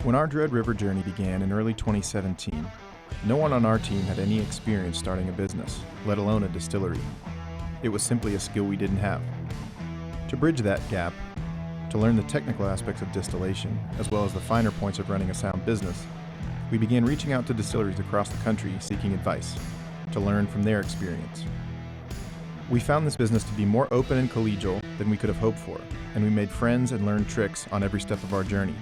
When our Dread River journey began in early 2017, no one on our team had any experience starting a business, let alone a distillery. It was simply a skill we didn't have. To bridge that gap, to learn the technical aspects of distillation, as well as the finer points of running a sound business, we began reaching out to distilleries across the country seeking advice, to learn from their experience. We found this business to be more open and collegial than we could have hoped for, and we made friends and learned tricks on every step of our journey.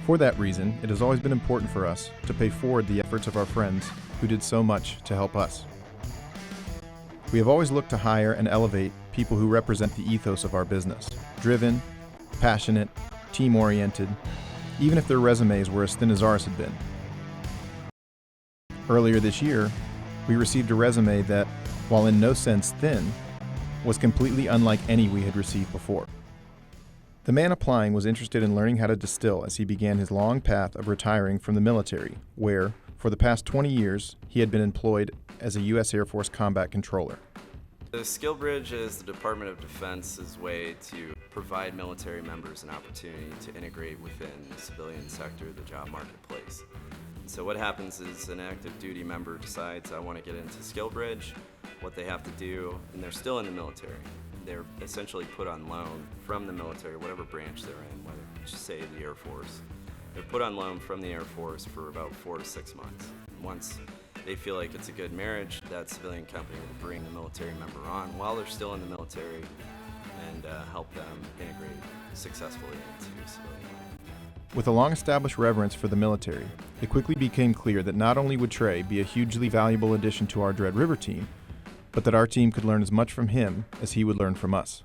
For that reason, it has always been important for us to pay forward the efforts of our friends who did so much to help us. We have always looked to hire and elevate people who represent the ethos of our business, driven, passionate, team-oriented, even if their resumes were as thin as ours had been. Earlier this year, we received a resume that, while in no sense thin, was completely unlike any we had received before. The man applying was interested in learning how to distill as he began his long path of retiring from the military, where, for the past 20 years, he had been employed as a U.S. Air Force combat controller. The Skill Bridge is the Department of Defense's way to provide military members an opportunity to integrate within the civilian sector of the job marketplace. So what happens is an active duty member decides, I want to get into Skill Bridge, what they have to do, and they're still in the military. They're essentially put on loan from the military, whatever branch they're in, whether say the Air Force. They're put on loan from the Air Force for about 4 to 6 months. Once they feel like it's a good marriage, that civilian company will bring the military member on while they're still in the military and help them integrate successfully into civilian life. With a long-established reverence for the military, it quickly became clear that not only would Trey be a hugely valuable addition to our Dread River team, but that our team could learn as much from him as he would learn from us.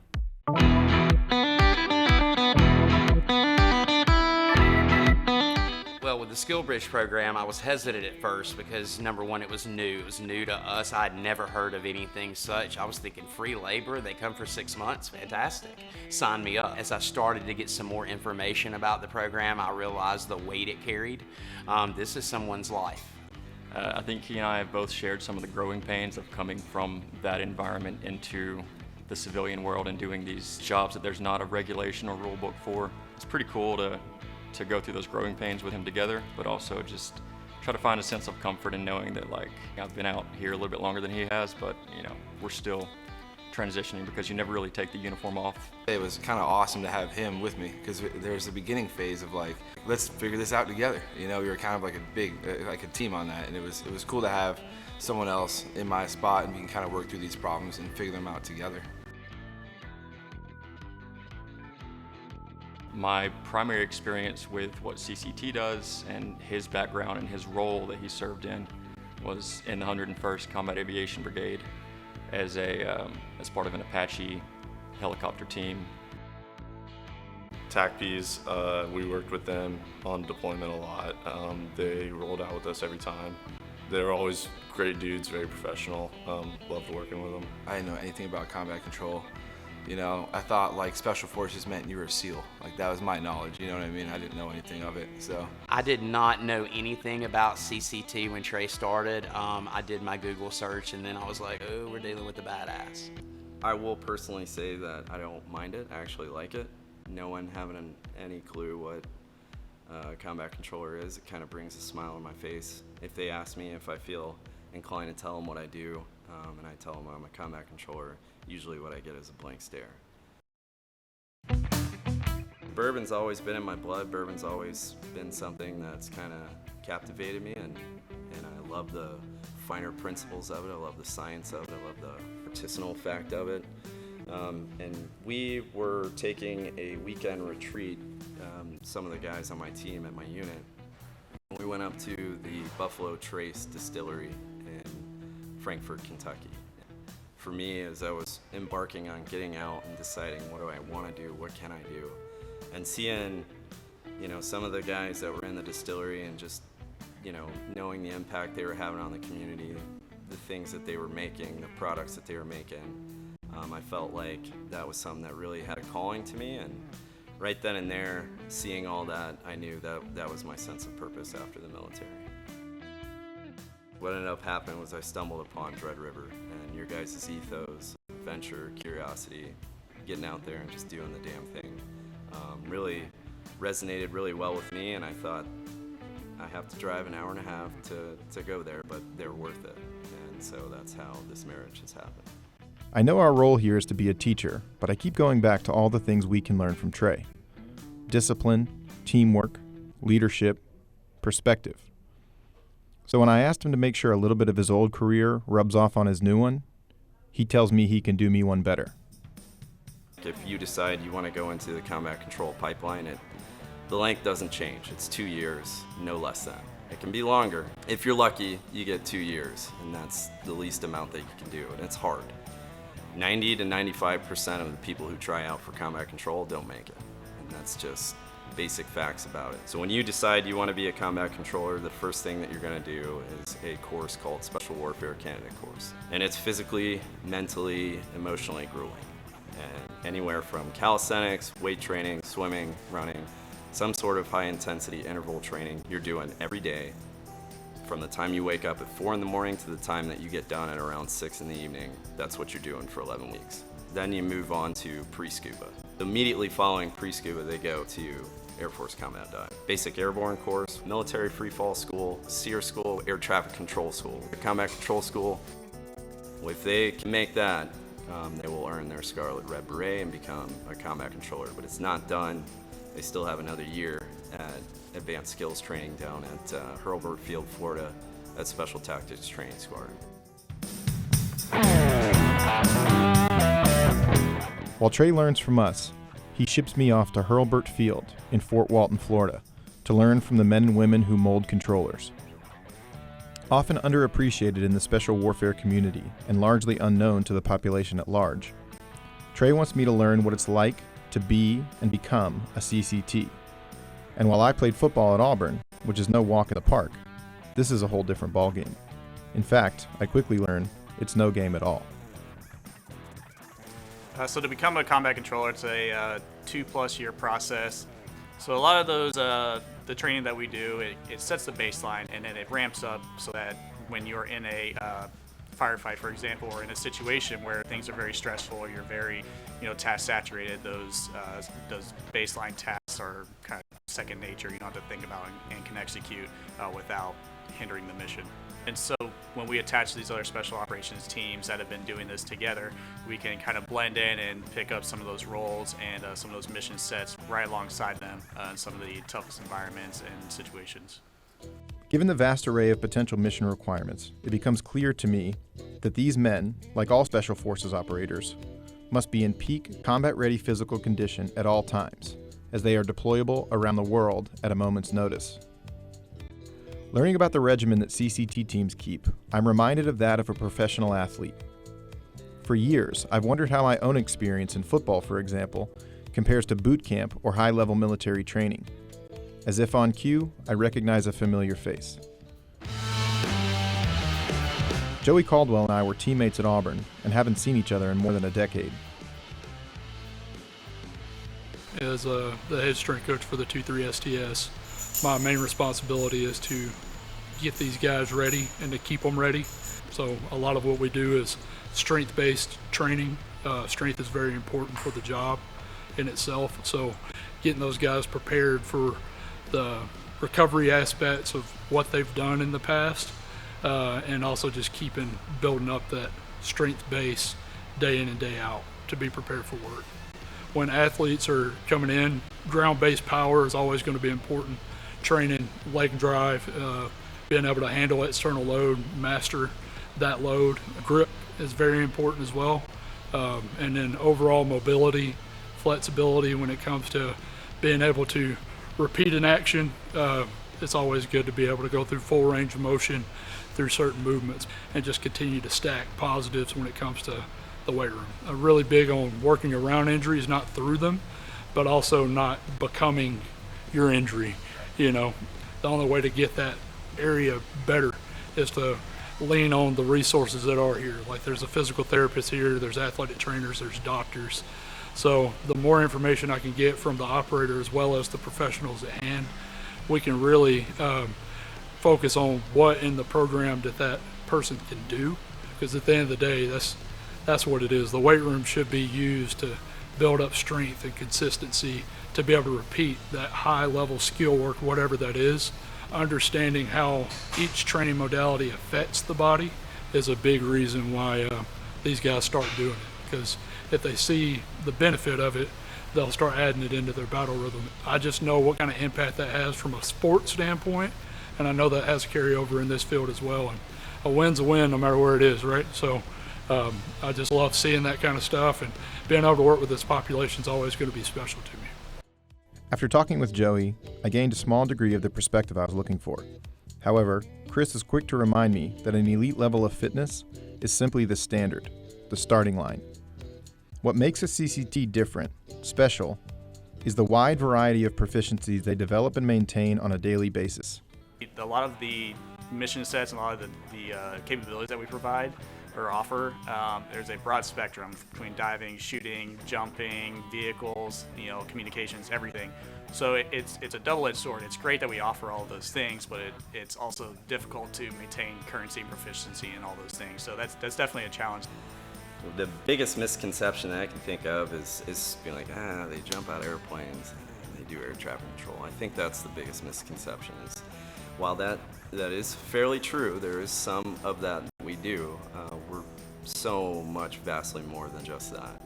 Well, with the Skill Bridge program, I was hesitant at first because, number one, it was new. It was new to us. I had never heard of anything such. I was thinking free labor, they come for 6 months, fantastic. Sign me up. As I started to get some more information about the program, I realized the weight it carried. This is someone's life. I think he and I have both shared some of the growing pains of coming from that environment into the civilian world and doing these jobs that there's not a regulation or rule book for. It's pretty cool to go through those growing pains with him together, but also just try to find a sense of comfort in knowing that, like, I've been out here a little bit longer than he has, but we're still transitioning because you never really take the uniform off. It was kind of awesome to have him with me because there's the beginning phase of like, let's figure this out together. We were kind of like a team on that, and it was cool to have someone else in my spot and we can kind of work through these problems and figure them out together. My primary experience with what CCT does and his background and his role that he served in was in the 101st Combat Aviation Brigade as part of an Apache helicopter team. TACPs, we worked with them on deployment a lot. They rolled out with us every time. They were always great dudes, very professional. Loved working with them. I didn't know anything about combat control. I thought like special forces meant you were a SEAL. Like that was my knowledge, you know what I mean? I didn't know anything of it, so. I did not know anything about CCT when Trey started. I did my Google search and then I was like, oh, we're dealing with the badass. I will personally say that I don't mind it. I actually like it. No one having any clue what a combat controller is, it kind of brings a smile on my face. If they ask me if I feel inclined to tell them what I do, and I tell them I'm a combat controller, usually what I get is a blank stare. Bourbon's always been in my blood. Bourbon's always been something that's kind of captivated me, and I love the finer principles of it. I love the science of it. I love the artisanal fact of it. And we were taking a weekend retreat, some of the guys on my team at my unit. We went up to the Buffalo Trace Distillery in Frankfort, Kentucky. For me, as I was embarking on getting out and deciding what do I want to do, what can I do, and seeing, some of the guys that were in the distillery and just, knowing the impact they were having on the community, the things that they were making, the products that they were making, I felt like that was something that really had a calling to me, and right then and there, seeing all that, I knew that was my sense of purpose after the military. What ended up happening was I stumbled upon Dread River and your guys' ethos, adventure, curiosity, getting out there and just doing the damn thing. resonated really well with me, and I thought, I have to drive an hour and a half to go there, but they're worth it. And so that's how this marriage has happened. I know our role here is to be a teacher, but I keep going back to all the things we can learn from Trey. Discipline, teamwork, leadership, perspective. So when I asked him to make sure a little bit of his old career rubs off on his new one, he tells me he can do me one better. If you decide you want to go into the combat control pipeline, the length doesn't change. It's 2 years, no less than. It can be longer. If you're lucky, you get 2 years, and that's the least amount that you can do, and it's hard. 90 to 95% of the people who try out for combat control don't make it, and that's just basic facts about it. So when you decide you want to be a combat controller, the first thing that you're going to do is a course called Special Warfare Candidate Course, and it's physically, mentally, emotionally grueling. And anywhere from calisthenics, weight training, swimming, running, some sort of high intensity interval training you're doing every day from the time you wake up at 4 in the morning to the time that you get done at around 6 in the evening. That's what you're doing for 11 weeks. Then you move on to pre-scuba. Immediately following pre-scuba, they go to Air Force Combat Dive. Basic airborne course, military free fall school, SEER school, air traffic control school, combat control school. If they can make that, they will earn their Scarlet Red Beret and become a combat controller, but it's not done. They still have another year at advanced skills training down at Hurlburt Field, Florida, at Special Tactics Training Squadron. While Trey learns from us, he ships me off to Hurlburt Field in Fort Walton, Florida, to learn from the men and women who mold controllers. Often underappreciated in the special warfare community and largely unknown to the population at large, Trey wants me to learn what it's like to be and become a CCT. And while I played football at Auburn, which is no walk in the park, this is a whole different ballgame. In fact, I quickly learned it's no game at all. So to become a combat controller, it's a 2+ year process. So a lot of those, the training that we do, it sets the baseline, and then it ramps up so that when you're in a firefight, for example, or in a situation where things are very stressful, or you're very, task saturated, those baseline tasks are kind of second nature. You don't have to think about and can execute without hindering the mission. And so when we attach these other special operations teams that have been doing this together, we can kind of blend in and pick up some of those roles and some of those mission sets right alongside them in some of the toughest environments and situations. Given the vast array of potential mission requirements, it becomes clear to me that these men, like all Special Forces operators, must be in peak combat-ready physical condition at all times, as they are deployable around the world at a moment's notice. Learning about the regimen that CCT teams keep, I'm reminded of that of a professional athlete. For years, I've wondered how my own experience in football, for example, compares to boot camp or high-level military training. As if on cue, I recognize a familiar face. Joey Caldwell and I were teammates at Auburn and haven't seen each other in more than a decade. As the head strength coach for the 2-3 STS, my main responsibility is to get these guys ready and to keep them ready. So a lot of what we do is strength-based training. Strength is very important for the job in itself. So getting those guys prepared for the recovery aspects of what they've done in the past, and also just building up that strength base day in and day out to be prepared for work. When athletes are coming in, ground-based power is always going to be important. Training leg drive, being able to handle external load, master that load. Grip is very important as well. And then overall mobility, flexibility when it comes to being able to repeat an action. It's always good to be able to go through full range of motion through certain movements and just continue to stack positives when it comes to the weight room. I'm really big on working around injuries, not through them, but also not becoming your injury. The only way to get that area better is to lean on the resources that are here. Like there's a physical therapist here, there's athletic trainers, there's doctors. So the more information I can get from the operator as well as the professionals at hand, we can really focus on what in the program that person can do. Because at the end of the day, that's what it is. The weight room should be used to build up strength and consistency to be able to repeat that high level skill work, whatever that is. Understanding how each training modality affects the body is a big reason why these guys start doing it, because if they see the benefit of it, they'll start adding it into their battle rhythm. I just know what kind of impact that has from a sports standpoint, and I know that has carryover in this field as well. And a win's a win no matter where it is, right? So I just love seeing that kind of stuff, and being able to work with this population is always going to be special to me. After talking with Joey, I gained a small degree of the perspective I was looking for. However, Chris is quick to remind me that an elite level of fitness is simply the standard, the starting line. What makes a CCT different, special, is the wide variety of proficiencies they develop and maintain on a daily basis. A lot of the mission sets and a lot of the capabilities that we provide or offer, there's a broad spectrum between diving, shooting, jumping, vehicles, communications, everything. So it's a double-edged sword. It's great that we offer all of those things, but it's also difficult to maintain currency and proficiency in all those things. So that's definitely a challenge. The biggest misconception that I can think of is being like, they jump out of airplanes, they do air traffic control. I think that's the biggest misconception. Is while that is fairly true, there is some of that we do. We're so much vastly more than just that.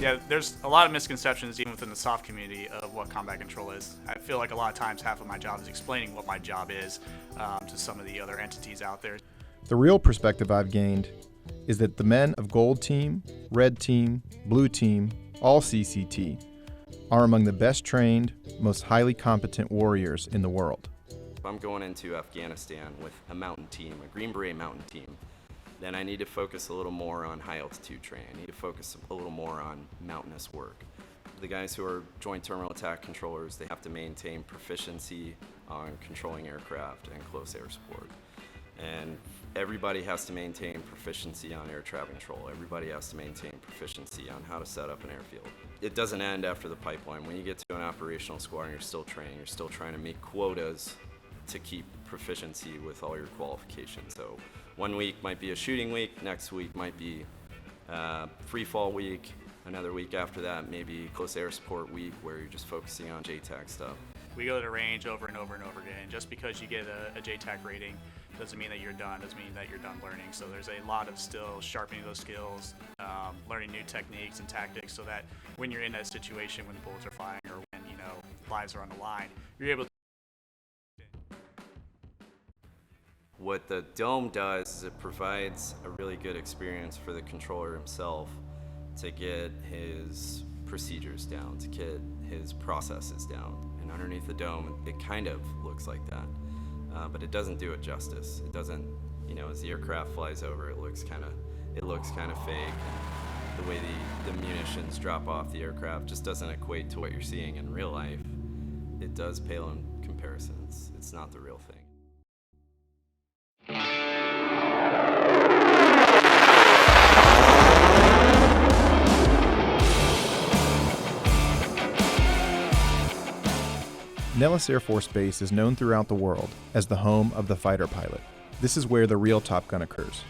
Yeah, there's a lot of misconceptions even within the soft community of what combat control is. I feel like a lot of times half of my job is explaining what my job is to some of the other entities out there. The real perspective I've gained is that the men of Gold Team, Red Team, Blue Team, all CCT, are among the best trained, most highly competent warriors in the world. If I'm going into Afghanistan with a mountain team, a Green Beret mountain team, then I need to focus a little more on high altitude training. I need to focus a little more on mountainous work. The guys who are joint terminal attack controllers, they have to maintain proficiency on controlling aircraft and close air support. And everybody has to maintain proficiency on air traffic control. Everybody has to maintain proficiency on how to set up an airfield. It doesn't end after the pipeline. When you get to an operational squadron, you're still training. You're still trying to meet quotas to keep proficiency with all your qualifications. So one week might be a shooting week, next week might be free fall week, another week after that maybe close air support week where you're just focusing on JTAC stuff. We go to the range over and over and over again. Just because you get a JTAC rating doesn't mean that you're done, doesn't mean that you're done learning. So there's a lot of still sharpening those skills, learning new techniques and tactics so that when you're in that situation, when the bullets are flying or when lives are on the line, you're able to. What the Dome does is it provides a really good experience for the controller himself to get his procedures down, to get his processes down. And underneath the Dome, it kind of looks like that. But it doesn't do it justice. It doesn't, as the aircraft flies over, it looks kind of fake. And the way the munitions drop off the aircraft just doesn't equate to what you're seeing in real life. It does pale in comparison. It's not the real thing. Nellis Air Force Base is known throughout the world as the home of the fighter pilot. This is where the real Top Gun occurs,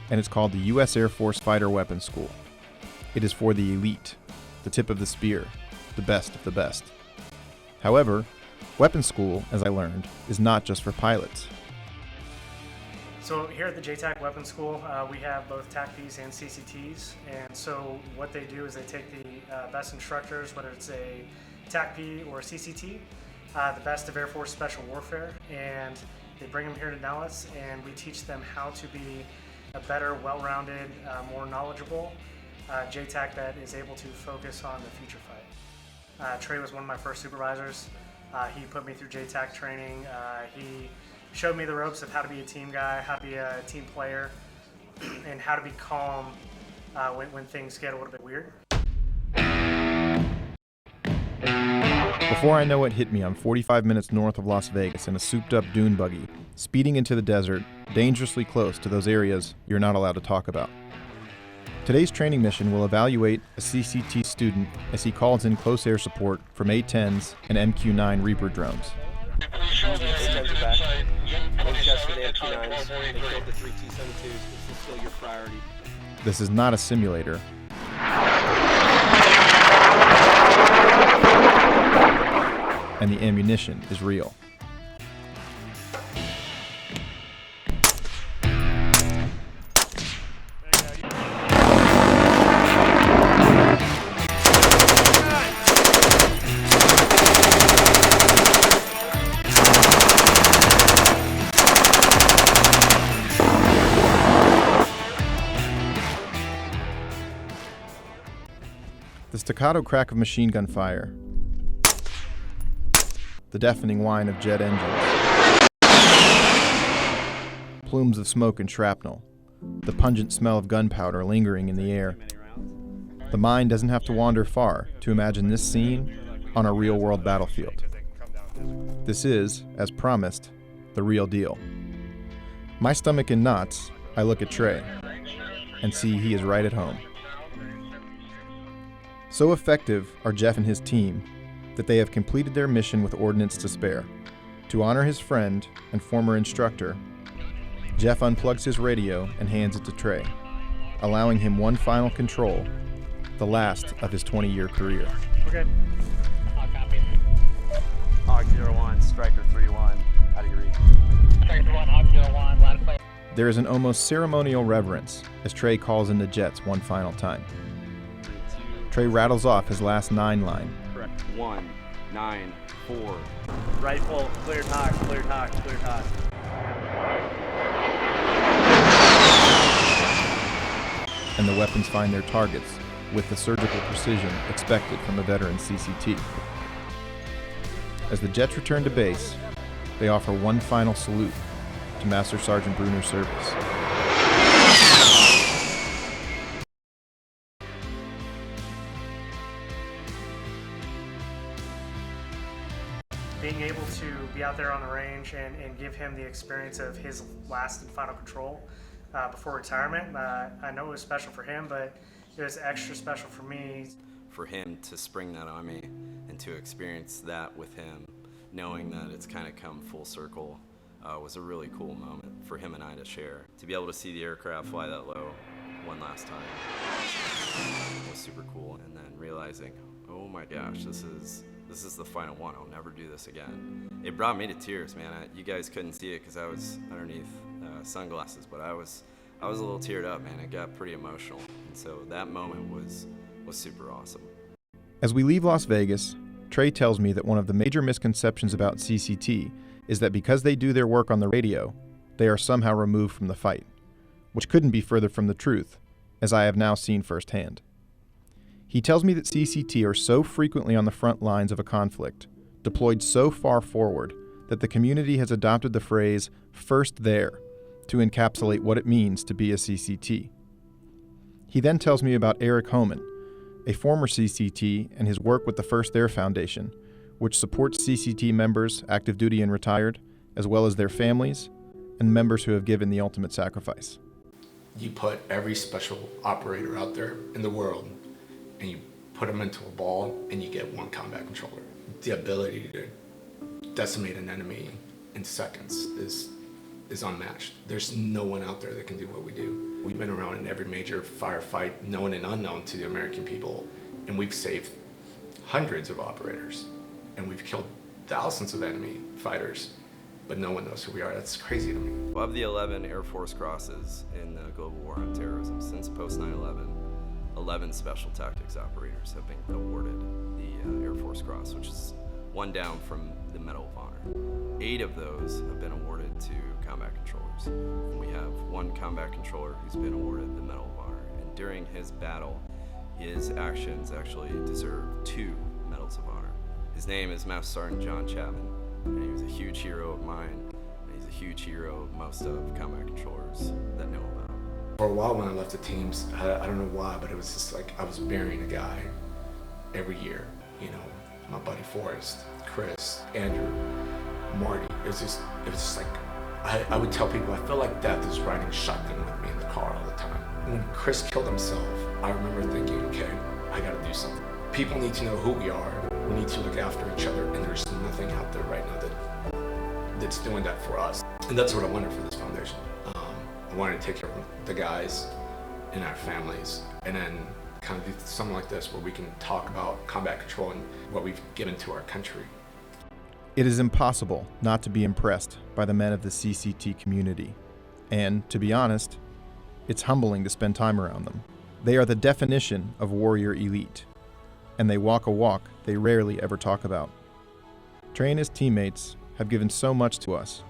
and it's called the U.S. Air Force Fighter Weapons School. It is for the elite, the tip of the spear, the best of the best. However, weapons school, as I learned, is not just for pilots. So here at the JTAC Weapons School, we have both TACPs and CCTs, and so what they do is they take the best instructors, whether it's a TACP or a CCT, the best of Air Force Special Warfare, and they bring them here to Nellis, and we teach them how to be a better, well-rounded, more knowledgeable JTAC that is able to focus on the future fight. Trey was one of my first supervisors. He put me through JTAC training. He showed me the ropes of how to be a team guy, how to be a team player, and how to be calm when things get a little bit weird. Before I know it hit me, I'm 45 minutes north of Las Vegas in a souped-up dune buggy, speeding into the desert, dangerously close to those areas you're not allowed to talk about. Today's training mission will evaluate a CCT student as he calls in close air support from A-10s and MQ-9 Reaper drones. This is not a simulator. and the ammunition is real. The staccato crack of machine gun fire, the deafening whine of jet engines, plumes of smoke and shrapnel, the pungent smell of gunpowder lingering in the air. The mind doesn't have to wander far to imagine this scene on a real-world battlefield. This is, as promised, the real deal. My stomach in knots, I look at Trey and see he is right at home. So effective are Jeff and his team that they have completed their mission with ordnance to spare. To honor his friend and former instructor, Jeff unplugs his radio and hands it to Trey, allowing him one final control, the last of his 20-year career. Okay. Hawk 01, Striker 3-1, how do you read? Striker 1, Hawk 01, ladder play. There is an almost ceremonial reverence as Trey calls in the jets one final time. Trey rattles off his last 9 line. Correct. 1, 9, 4. Rifle, cleared Hawk, cleared Hawk, cleared Hawk. And the weapons find their targets with the surgical precision expected from a veteran CCT. As the jets return to base, they offer one final salute to Master Sergeant Bruner's service. Being able to be out there on the range and give him the experience of his last and final control before retirement, I know it was special for him, but it was extra special for me. For him to spring that on me and to experience that with him, knowing that it's kind of come full circle, was a really cool moment for him and I to share. To be able to see the aircraft fly that low one last time was super cool. And then realizing, oh my gosh, this is the final one. I'll never do this again. It brought me to tears, man. You guys couldn't see it because I was underneath sunglasses, but I was a little teared up, man. It got pretty emotional, and so that moment was super awesome. As we leave Las Vegas, Trey tells me that one of the major misconceptions about CCT is that because they do their work on the radio, they are somehow removed from the fight, which couldn't be further from the truth, as I have now seen firsthand. He tells me that CCT are so frequently on the front lines of a conflict, deployed so far forward, that the community has adopted the phrase, "first there," to encapsulate what it means to be a CCT. He then tells me about Eric Homan, a former CCT, and his work with the First There Foundation, which supports CCT members, active duty and retired, as well as their families, and members who have given the ultimate sacrifice. You put every special operator out there in the world, and you put them into a ball, and you get one combat controller. The ability to decimate an enemy in seconds is unmatched. There's no one out there that can do what we do. We've been around in every major firefight, known and unknown to the American people, and we've saved hundreds of operators, and we've killed thousands of enemy fighters, but no one knows who we are. That's crazy to me. Of the 11 Air Force crosses in the global war on terrorism, since post 9/11, 11 special tactics operators have been awarded the Air Force Cross, which is one down from the Medal of Honor. 8 of those have been awarded to combat controllers. We have one combat controller who's been awarded the Medal of Honor, and during his battle, his actions actually deserve 2 Medals of Honor. His name is Master Sergeant John Chapman, and he was a huge hero of mine, and he's a huge hero of most of combat controllers that know about. For a while when I left the teams, I don't know why, but it was just like I was burying a guy every year. You know, my buddy Forrest, Chris, Andrew, Marty. It was just like, I would tell people, I feel like death is riding shotgun with me in the car all the time. When Chris killed himself, I remember thinking, okay, I gotta do something. People need to know who we are. We need to look after each other, and there's nothing out there right now that's doing that for us. And that's what I wanted for this foundation. I wanted to take care of the guys and our families, and then kind of do something like this where we can talk about combat control and what we've given to our country. It is impossible not to be impressed by the men of the CCT community. And, to be honest, it's humbling to spend time around them. They are the definition of warrior elite, and they walk a walk they rarely ever talk about. Trey and his teammates have given so much to us,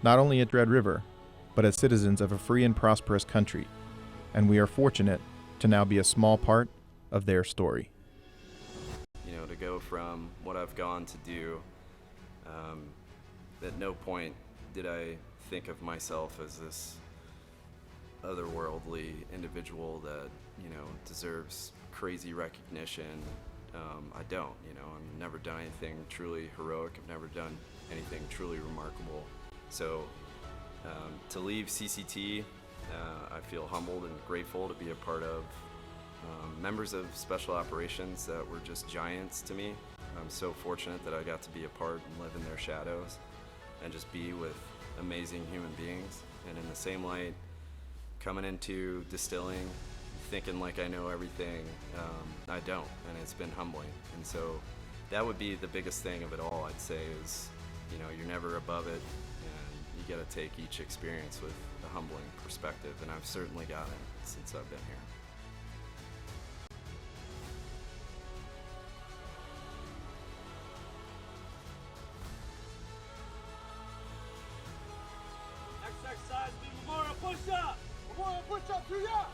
not only at Dread River, but as citizens of a free and prosperous country, and we are fortunate to now be a small part of their story. You know, to go from what I've gone to do, at no point did I think of myself as this otherworldly individual that, you know, deserves crazy recognition. I don't, you know, I've never done anything truly heroic. I've never done anything truly remarkable. So to leave CCT, I feel humbled and grateful to be a part of members of special operations that were just giants to me. I'm so fortunate that I got to be a part and live in their shadows and just be with amazing human beings. And in the same light, coming into distilling, thinking like I know everything, I don't, and it's been humbling. And so that would be the biggest thing of it all, I'd say, is, you know, you're never above it, and you got to take each experience with a humbling perspective, and I've certainly got it since I've been here. Next exercise, big Memorial push-up! Memorial push-up, 3 up!